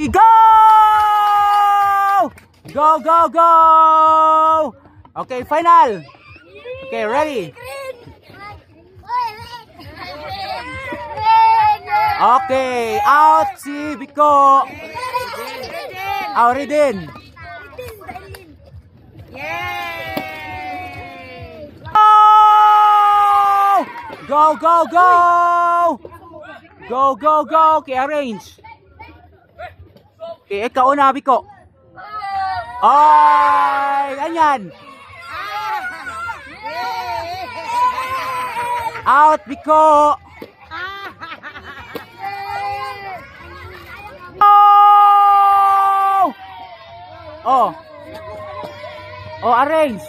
Go! Go, go, go! Okay, final. Okay, ready? Okay, out si Biko. Auridin. Go, go, go! Go, go, go! Okay, arrange. Okay, ikaw una, Biko. Ay, ganyan. Out, Biko. Oh. Oh, arrange.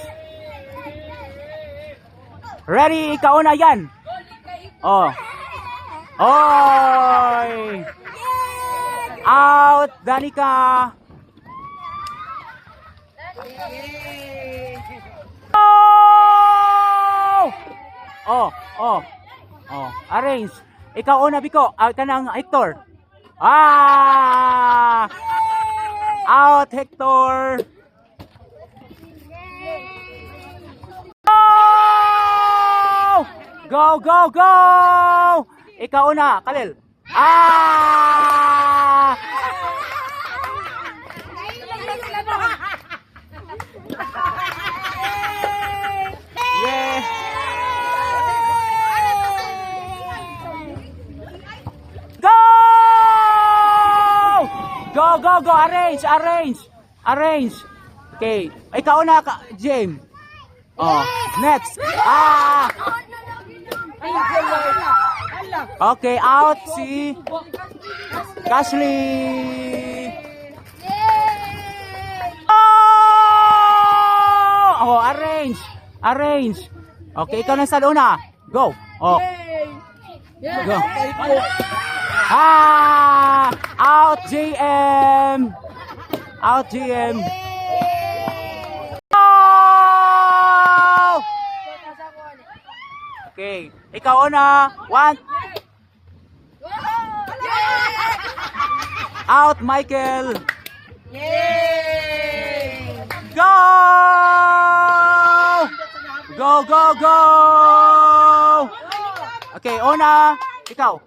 Ready, ikaw na yan. Oh. Oy. Out, Danica. Oh. Oh, oh. Oh, arrange. Ikaw una, Biko. Kanang Hector. Ah! Out, Hector. Go! Go, go, go! Ikaw una, Kalil. Ah! Yeah! Go! Go, go, go! Arrange, arrange! Arrange! Okay. Ikaw na, James. Oh, next. Ah! Okay, out si Kashley. Oh, arrange. Arrange. Okay, ikaw na sa una. Go. Oh. Go. Ah! Out JM. Out JM. Okay, ikaw una. One. Out, Michael. Go! Go, go, go! Okay, una. Ikaw.